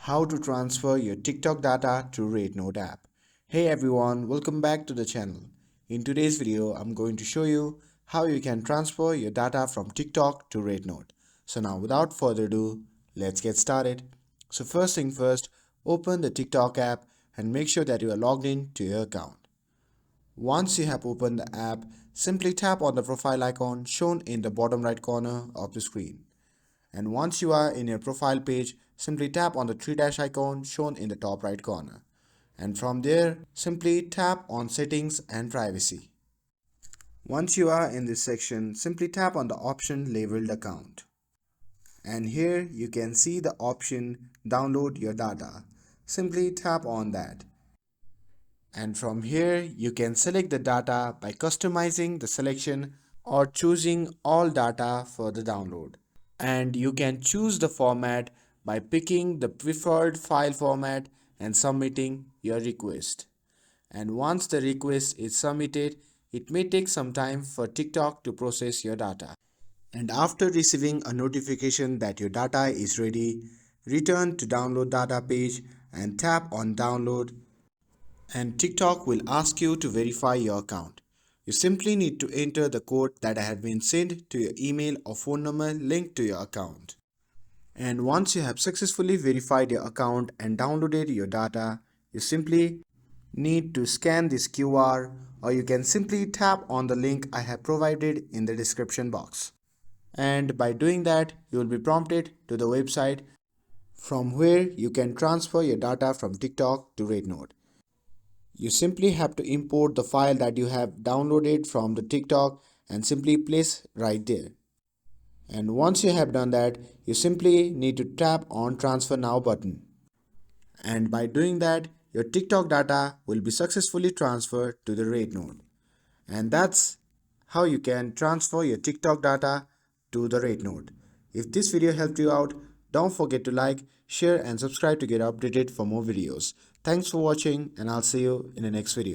How to transfer your TikTok data to Rednote app. Hey everyone, welcome back to the channel. In today's video, I'm going to show you how you can transfer your data from TikTok to Rednote. So now without further ado, let's get started. So first thing first, open the TikTok app and make sure that you are logged in to your account. Once you have opened the app, simply tap on the profile icon shown in the bottom right corner of the screen. And once you are in your profile page, simply tap on the three dash icon shown in the top right corner. And from there, simply tap on Settings and Privacy. Once you are in this section, simply tap on the option labeled Account. And here you can see the option Download your data. Simply tap on that. And from here, you can select the data by customizing the selection or choosing all data for the download. And you can choose the format by picking the preferred file format and submitting your request. And once the request is submitted, it may take some time for TikTok to process your data. And after receiving a notification that your data is ready, return to download data page and tap on download, and TikTok will ask you to verify your account. You simply need to enter the code that has been sent to your email or phone number linked to your account. And once you have successfully verified your account and downloaded your data, you simply need to scan this QR, or you can simply tap on the link I have provided in the description box. And by doing that, you will be prompted to the website from where you can transfer your data from TikTok to Rednote. You simply have to import the file that you have downloaded from the TikTok and simply place right there. And once you have done that, you simply need to tap on Transfer Now button. And by doing that, your TikTok data will be successfully transferred to the Rednote. And that's how you can transfer your TikTok data to the Rednote. If this video helped you out, don't forget to like, share and subscribe to get updated for more videos. Thanks for watching, and I'll see you in the next video.